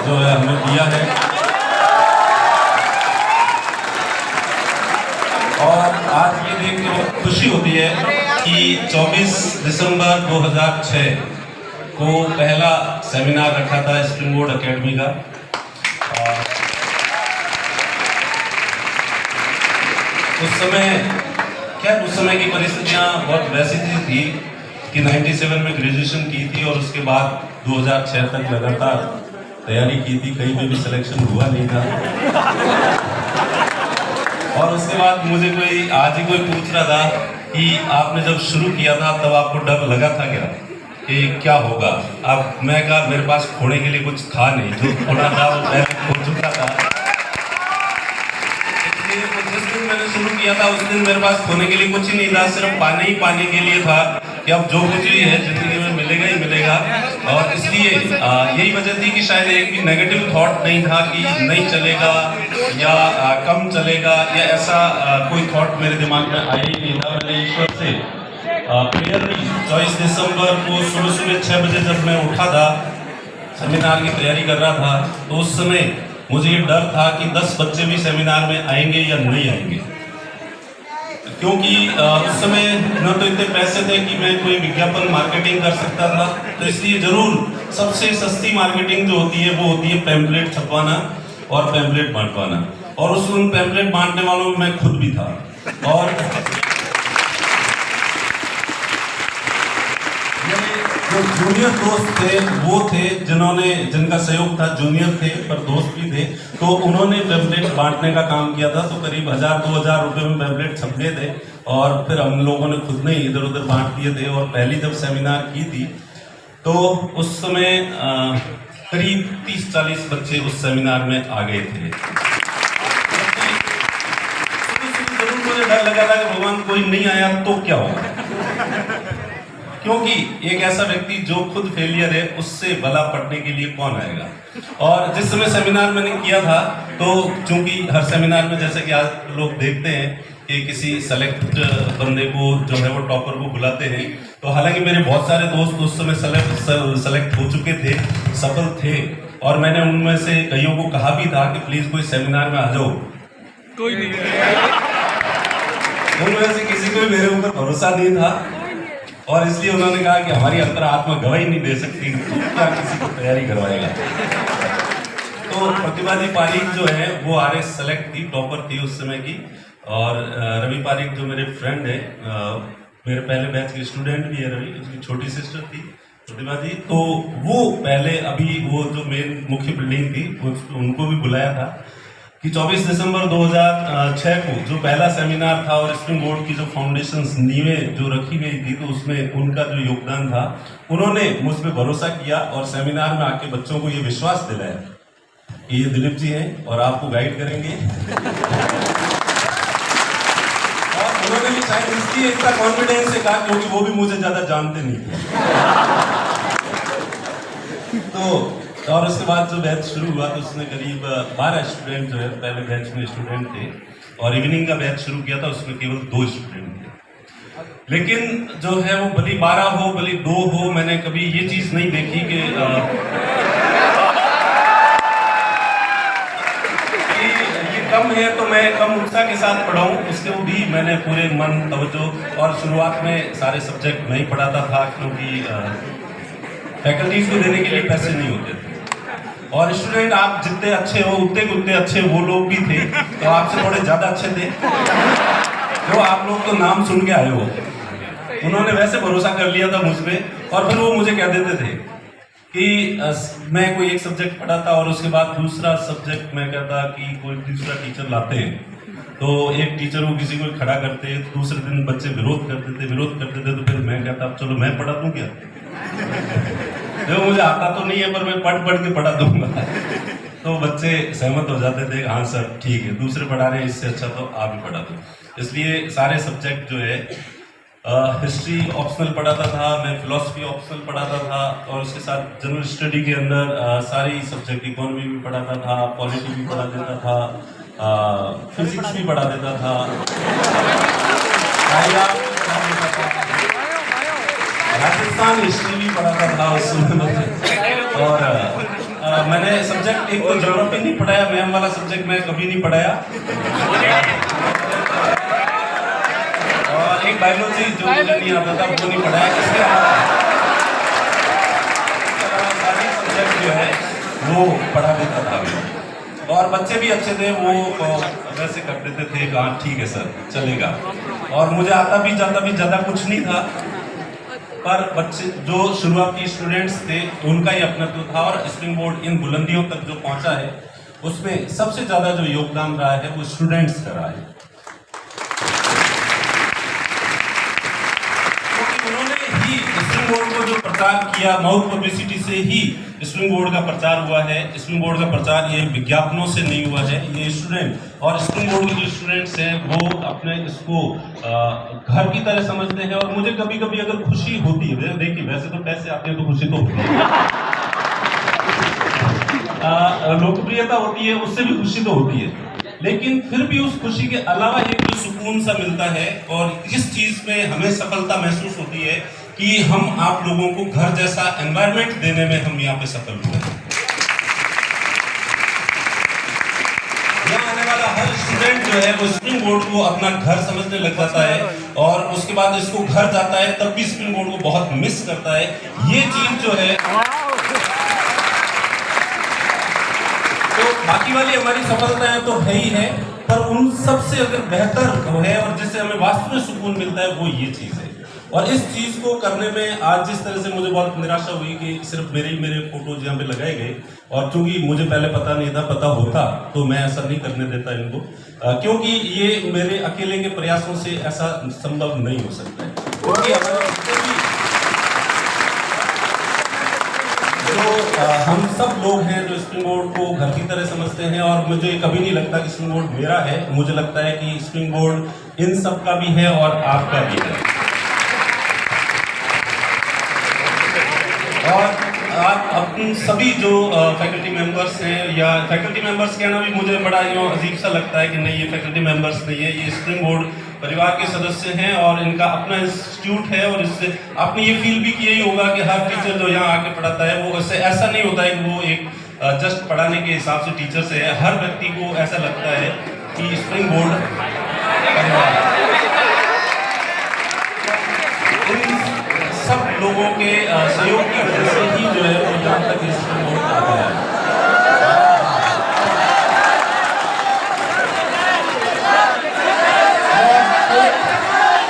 जो है हमने दिया है। और आज ये देख के बहुत खुशी होती है कि 24 दिसंबर 2006 को पहला सेमिनार रखा था स्प्रिंग बोर्ड एकेडमी का। उस समय की परिस्थितियां बहुत वैसी थी कि 97 में ग्रेजुएशन की थी और उसके बाद 2006 तक लगातार तैयारी की थी, कहीं पे भी सिलेक्शन हुआ नहीं था। और उसके बाद मुझे आज ही कोई पूछ रहा था कि आपने जब शुरू किया था तब आपको डर लगा था क्या कि क्या होगा? अब मैं कहा मेरे पास खोने के लिए कुछ था नहीं, जो खोना था वो पहले खो चुका था। जिस दिन मैंने शुरू किया था उस दिन मेरे पास खोने के लिए कुछ ही नहीं था, सिर्फ पानी ही पानी के लिए था कि अब जो कुछ भी है जिंदगी में मिलेगा ही मिलेगा। और इसलिए यही वजह थी कि शायद एक भी नेगेटिव थॉट नहीं था कि नहीं चलेगा या कम चलेगा या ऐसा कोई थॉट मेरे दिमाग में आया ही नहीं था। मैंने ईश्वर से क्लियरली 24 दिसंबर को सुबह 6 बजे जब मैं उठा था, सेमिनार की तैयारी कर रहा था, तो उस समय मुझे ये डर था कि 10 बच्चे भी सेमिनार में आएंगे या नहीं आएंगे, क्योंकि उस समय न तो इतने पैसे थे कि मैं कोई विज्ञापन मार्केटिंग कर सकता था। तो इसलिए जरूर सबसे सस्ती मार्केटिंग जो होती है वो होती है पैम्पलेट छपवाना और पैम्पलेट बांटवाना। और उन पैम्पलेट बांटने वालों में मैं खुद भी था। और जो जूनियर दोस्त थे वो थे जिनका सहयोग था, जूनियर थे पर दोस्त भी थे, तो उन्होंने पैम्पलेट बांटने का काम किया था। तो करीब 1000-2000 रुपए में पैम्पलेट छप गए थे और फिर हम लोगों ने खुद ने इधर उधर बांट दिए थे। और पहली जब सेमिनार की थी तो उस समय करीब 30-40 बच्चे उस सेमिनार में आ गए थे। जरूर मुझे डर लगा था कि भगवान कोई नहीं आया तो क्या होगा, क्योंकि एक ऐसा व्यक्ति जो खुद फेलियर है उससे भला पढ़ने के लिए कौन आएगा। और जिस समय सेमिनार मैंने किया था तो चूंकि हर सेमिनार में जैसे कि आज लोग देखते हैं कि किसी सेलेक्ट बंदे को जो है वो टॉपर को बुलाते हैं, तो हालांकि मेरे बहुत सारे दोस्त उस समय सेलेक्ट हो चुके थे, सफल थे, और मैंने उनमें से कईयों को कहा भी था कि प्लीज कोई सेमिनार में आ जाओ। कोई नहीं, उनमें से किसी को भी मेरे ऊपर भरोसा नहीं था और इसलिए उन्होंने कहा कि हमारी अंतरात्मा गवाही नहीं दे सकती, तो क्या किसी को तैयारी करवाएगा। तो प्रतिभा जी पारीक जो है वो RS सेलेक्ट थी, टॉपर थी उस समय की। और रवि पारीक जो मेरे फ्रेंड है, मेरे पहले बैच के स्टूडेंट भी है रवि, उसकी छोटी सिस्टर थी प्रतिभा जी, तो वो पहले अभी वो जो मेन मुख्य बिल्डिंग थी उनको भी बुलाया था कि 24 दिसंबर 2006 को जो पहला सेमिनार था और स्प्रिंग बोर्ड की जो फाउंडेशंस नींवें जो रखी गई थी, तो उसमें उनका जो योगदान था, उन्होंने मुझ पे भरोसा किया और सेमिनार में आके बच्चों को ये विश्वास दिलाया कि ये दिलीप जी हैं और आपको गाइड करेंगे। और उन्होंने भी शायद इसलिए इतना कॉन्फिडेंस से कहा क्योंकि वो भी मुझे ज्यादा जानते नहीं थे। तो और उसके बाद जो बैच शुरू हुआ तो उसमें करीब 12 स्टूडेंट जो है पहले बैच में स्टूडेंट थे, और इवनिंग का बैच शुरू किया था उसमें केवल 2 स्टूडेंट थे। लेकिन जो है वो भली 12 हो भली 2 हो, मैंने कभी ये चीज नहीं देखी कि ये कम है तो मैं कम उत्साह के साथ पढ़ाऊं। उसके भी मैंने पूरे मन तवज्जो, और शुरुआत में सारे सब्जेक्ट नहीं पढ़ाता था क्योंकि फैकल्टीज को देने के लिए पैसे नहीं होते थे, और स्टूडेंट आप जितने अच्छे हो उतने अच्छे वो लोग भी थे, तो आपसे थोड़े ज्यादा अच्छे थे, जो आप लोग तो नाम सुन के आए हो। उन्होंने वैसे भरोसा कर लिया था मुझ पे, और फिर वो मुझे कह देते थे कि मैं कोई एक सब्जेक्ट पढ़ाता और उसके बाद दूसरा सब्जेक्ट मैं कहता कि कोई दूसरा टीचर लाते हैं, तो एक टीचर को किसी को खड़ा करते, दूसरे दिन बच्चे विरोध करते थे, तो फिर मैं कहता चलो मैं पढ़ा दूं क्या, जो मुझे आता तो नहीं है पर मैं पढ़ के पढ़ा दूंगा। तो बच्चे सहमत हो जाते थे, हाँ सर ठीक है, दूसरे पढ़ा रहे हैं इससे अच्छा तो आप ही पढ़ा दो। इसलिए सारे सब्जेक्ट जो है हिस्ट्री ऑप्शनल पढ़ाता था, मैं फिलोसफी ऑप्शनल पढ़ाता था, और उसके साथ जनरल स्टडी के अंदर सारी सब्जेक्ट, इकोनॉमी भी पढ़ाता था, पॉलिटी भी पढ़ा देता था, फिजिक्स भी पढ़ा देता था, राजस्थान हिस्ट्री भी पढ़ाता था उस समय, और मैंने सब्जेक्ट एक तो ज्योग्राफी नहीं पढ़ाया, मैम वाला सब्जेक्ट मैं कभी नहीं पढ़ाया, और एक बायोलॉजी जो मुझे नहीं आता था वो नहीं पढ़ाया। इसके अलावा सारे सब्जेक्ट जो है वो पढ़ा देता था, और बच्चे भी अच्छे थे, वो वैसे कर देते थे, हाँ ठीक है सर चलेगा। और मुझे आता भी जाता भी ज़्यादा कुछ नहीं था, पर बच्चे जो शुरुआती स्टूडेंट्स थे उनका ही अपनत्व था, और स्प्रिंग बोर्ड इन बुलंदियों तक जो पहुंचा है उसमें सबसे ज़्यादा जो योगदान रहा है वो स्टूडेंट्स का रहा है, क्योंकि उन्होंने ही स्प्रिंग बोर्ड को जो प्रचार किया, माउथ पब्लिसिटी से ही स्प्रिंग बोर्ड का प्रचार हुआ है। स्प्रिंग बोर्ड का प्रचार ये विज्ञापनों से नहीं हुआ है, ये स्टूडेंट और स्प्रिंग बोर्ड के जो स्टूडेंट्स हैं वो अपने इसको घर की तरह समझते हैं। और मुझे कभी कभी अगर खुशी होती है, देखिए वैसे तो पैसे आते हैं तो खुशी तो होती है, लोकप्रियता होती है उससे भी खुशी तो होती है, लेकिन फिर भी उस खुशी के अलावा एक जो सुकून सा मिलता है, और इस चीज में हमें सफलता महसूस होती है कि हम आप लोगों को घर जैसा एनवायरनमेंट देने में हम यहाँ पे सफल हुए। यहाँ आने वाला हर स्टूडेंट जो है वो स्प्रिंग बोर्ड को अपना घर समझने लग जाता है, और उसके बाद इसको घर जाता है तब भी स्प्रिंग बोर्ड को बहुत मिस करता है। ये चीज जो है तो बाकी वाली हमारी सफलताएं तो है ही है, पर उन सबसे अगर बेहतर है और जिससे हमें वास्तव में सुकून मिलता है वो ये चीज है। और इस चीज को करने में आज जिस तरह से मुझे बहुत निराशा हुई कि सिर्फ मेरे फोटोज यहाँ पे लगाए गए, और चूंकि मुझे पहले पता नहीं था, पता होता तो मैं ऐसा नहीं करने देता इनको, क्योंकि ये मेरे अकेले के प्रयासों से ऐसा संभव नहीं हो सकता है, क्योंकि हमारे जो हम सब लोग हैं जो स्प्रिंग बोर्ड को घर की तरह समझते हैं, और मुझे कभी नहीं लगता कि स्प्रिंग बोर्ड मेरा है, मुझे लगता है कि स्प्रिंग बोर्ड इन सब का भी है और आपका भी है। और आप अपनी सभी जो फैकल्टी मेंबर्स हैं, या फैकल्टी मेंबर्स कहना भी मुझे बड़ा यूँ अजीब सा लगता है कि नहीं ये फैकल्टी मेंबर्स नहीं है, ये स्प्रिंग बोर्ड परिवार के सदस्य हैं और इनका अपना इंस्टीट्यूट है। और इससे आपने ये फील भी किया ही होगा कि हर टीचर जो यहाँ आके पढ़ाता है वो ऐसा नहीं होता है कि वो एक जस्ट पढ़ाने के हिसाब से टीचर से है। हर व्यक्ति को ऐसा लगता है कि स्प्रिंग बोर्ड परिवार, सब लोगों के सहयोग की वजह से ही जो है वो यहाँ तक स्प्रिंग बोर्ड आता है।